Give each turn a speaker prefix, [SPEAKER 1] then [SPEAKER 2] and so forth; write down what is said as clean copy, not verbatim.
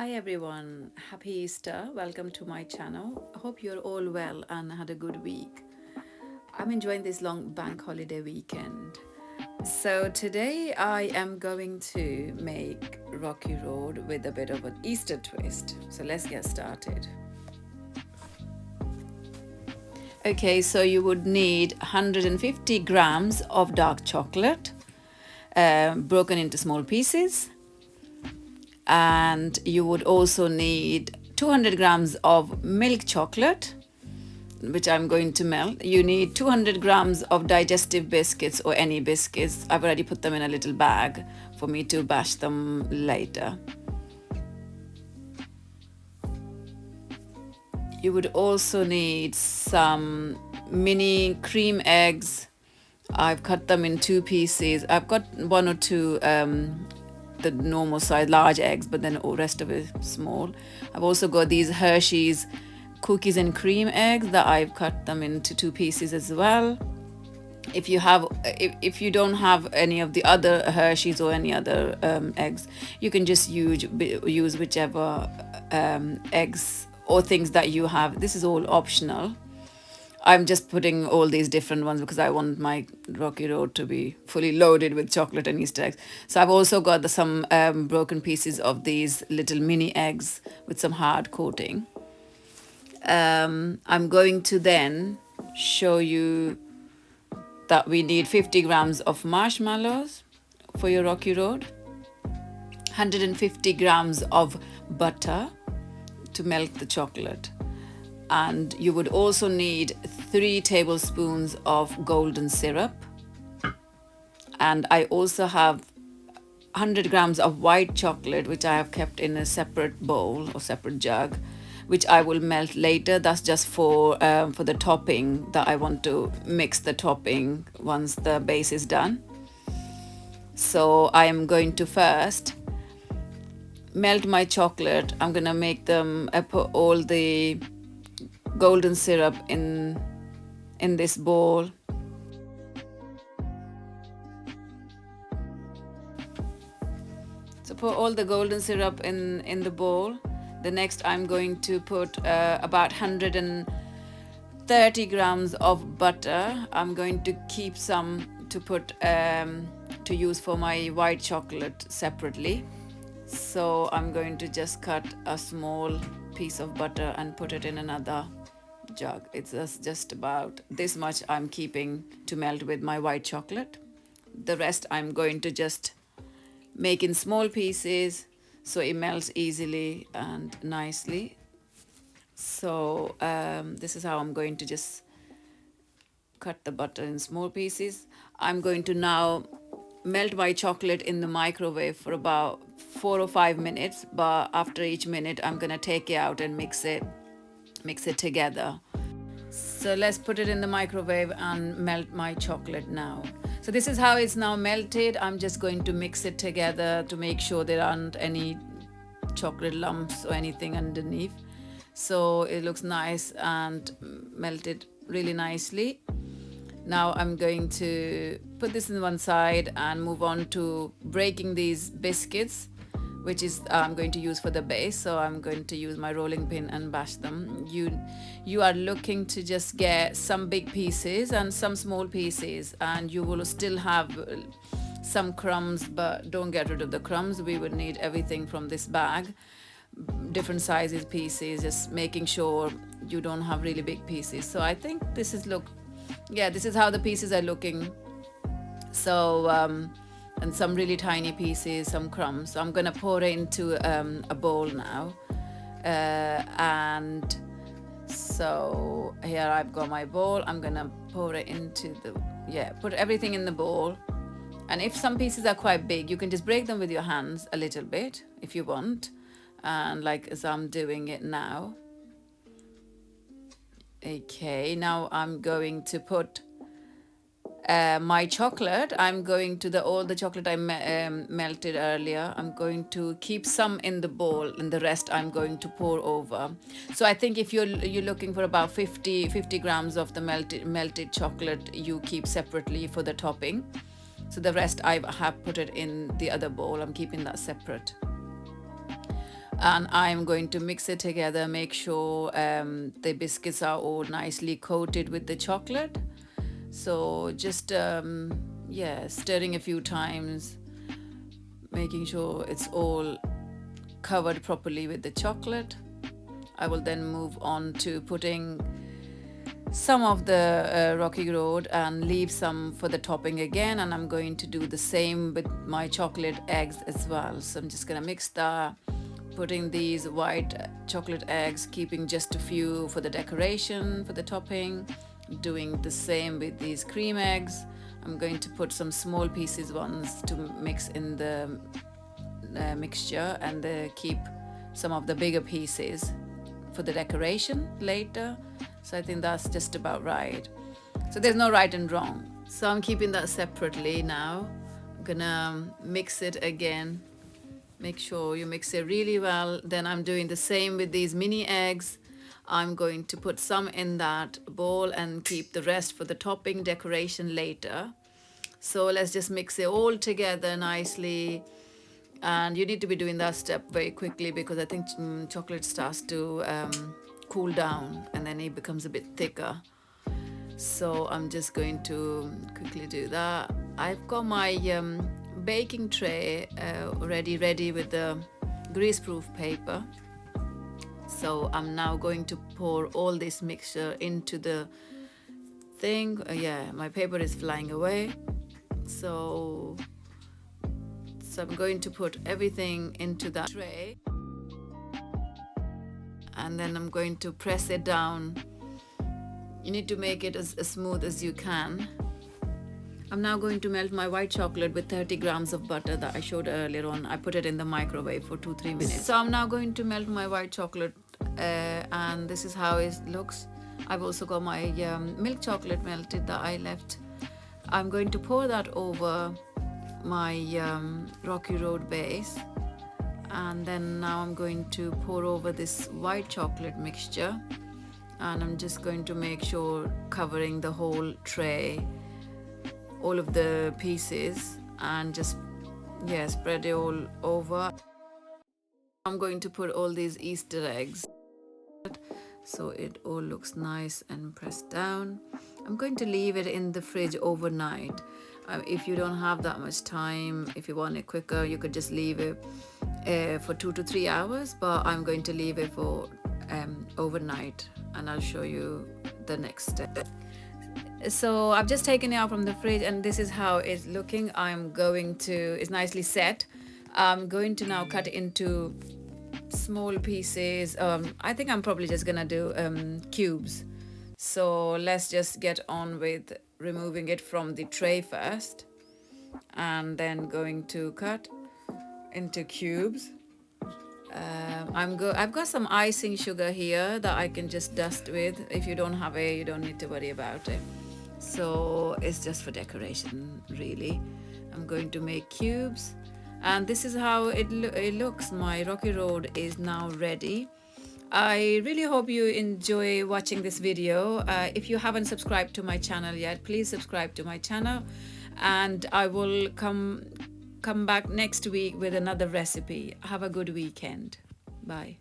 [SPEAKER 1] Hi everyone, happy Easter. Welcome to my channel. I hope you're all well and had a good week. I'm enjoying this long bank holiday weekend. So today I am going to make Rocky Road with a bit of an Easter twist. So let's get started. Okay, so you would need 150 grams of dark chocolate broken into small pieces, and you would also need 200 grams of milk chocolate, which I'm going to melt. You need 200 grams of digestive biscuits or any biscuits. I've already put them in a little bag for me to bash them later. You would also need some mini cream eggs. I've cut them in two pieces. I've got one or two the normal size large eggs, but then the rest of it small. I've also got these Hershey's cookies and cream eggs that I've cut them into two pieces as well. If you don't have any of the other Hershey's or any other eggs, you can just use whichever eggs or things that you have. This is all optional. I'm just putting all these different ones because I want my Rocky Road to be fully loaded with chocolate and Easter eggs. So I've also got some broken pieces of these little mini eggs with some hard coating. I'm going to then show you that we need 50 grams of marshmallows for your Rocky Road, 150 grams of butter to melt the chocolate, and you would also need 3 tablespoons of golden syrup. And I also have 100 grams of white chocolate, which I have kept in a separate bowl or separate jug, which I will melt later. That's just for the topping, that I want to mix the topping once the base is done. So I am going to first melt my chocolate. I'm gonna make them. I put all the golden syrup in this bowl. So put all the golden syrup in the bowl. The next I'm going to put about 130 grams of butter. I'm going to keep some to put to use for my white chocolate separately. So I'm going to just cut a small piece of butter and put it in another jug. It's just about this much I'm keeping to melt with my white chocolate. The rest I'm going to just make in small pieces so it melts easily and nicely. So this is how I'm going to just cut the butter in small pieces. I'm going to now melt my chocolate in the microwave for about 4 or 5 minutes, but after each minute I'm gonna take it out and mix it together. So let's put it in the microwave and melt my chocolate now. So this is how it's now melted. I'm just going to mix it together to make sure there aren't any chocolate lumps or anything underneath. So it looks nice and melted really nicely. Now I'm going to put this in one side and move on to breaking these biscuits, which is I'm going to use for the base. So I'm going to use my rolling pin and bash them. You are looking to just get some big pieces and some small pieces, and you will still have some crumbs, but don't get rid of the crumbs. We would need everything from this bag, different sizes pieces, just making sure you don't have really big pieces. So I think this is this is how the pieces are looking. So and some really tiny pieces, some crumbs. So I'm gonna pour it into a bowl now, and so here I've got my bowl. I'm gonna pour it into put everything in the bowl. And if some pieces are quite big, you can just break them with your hands a little bit if you want, and like as I'm doing it now. Okay, now I'm going to put my chocolate. I'm going to all the chocolate I melted earlier. I'm going to keep some in the bowl, and the rest I'm going to pour over. So I think if you're looking for about 50 grams of the melted chocolate, you keep separately for the topping. So the rest I have put it in the other bowl. I'm keeping that separate. and I'm going to mix it together, make sure the biscuits are all nicely coated with the chocolate. So just yeah, stirring a few times, making sure it's all covered properly with the chocolate. I will then move on to putting some of the Rocky Road and leave some for the topping again, and I'm going to do the same with my chocolate eggs as well. So I'm just gonna mix that, putting these white chocolate eggs, keeping just a few for the decoration, for the topping, doing the same with these cream eggs. I'm going to put some small pieces ones to mix in the mixture, and keep some of the bigger pieces for the decoration later. So I think that's just about right. So there's no right and wrong. So I'm keeping that separately now. I'm gonna mix it again. Make sure you mix it really well. Then I'm doing the same with these mini eggs. I'm going to put some in that bowl and keep the rest for the topping decoration later. So let's just mix it all together nicely. And you need to be doing that step very quickly, because I think chocolate starts to cool down and then it becomes a bit thicker. So I'm just going to quickly do that. I've got my baking tray ready with the greaseproof paper. So I'm now going to pour all this mixture into the thing. Yeah, my paper is flying away. So I'm going to put everything into that tray, and then I'm going to press it down. You need to make it as smooth as you can. I'm now going to melt my white chocolate with 30 grams of butter that I showed earlier on. I put it in the microwave for 2-3 minutes. So I'm now going to melt my white chocolate, and this is how it looks. I've also got my milk chocolate melted that I left. I'm going to pour that over my Rocky Road base, and then now I'm going to pour over this white chocolate mixture, and I'm just going to make sure covering the whole tray, all of the pieces, and just spread it all over. I'm going to put all these Easter eggs so it all looks nice and pressed down. I'm going to leave it in the fridge overnight. If you don't have that much time, if you want it quicker, you could just leave it for 2 to 3 hours, but I'm going to leave it for overnight, and I'll show you the next step. So I've just taken it out from the fridge, and this is how it's looking. It's nicely set. I'm going to now cut it into small pieces. I think I'm probably just gonna do cubes. So let's just get on with removing it from the tray first, and then going to cut into cubes. I've got some icing sugar here that I can just dust with. If you don't have it, you don't need to worry about it. So it's just for decoration, really. I'm going to make cubes, and this is how it looks. My Rocky Road is now ready. I really hope you enjoy watching this video. If you haven't subscribed to my channel yet, please subscribe to my channel, and I will come back next week with another recipe. Have a good weekend. Bye.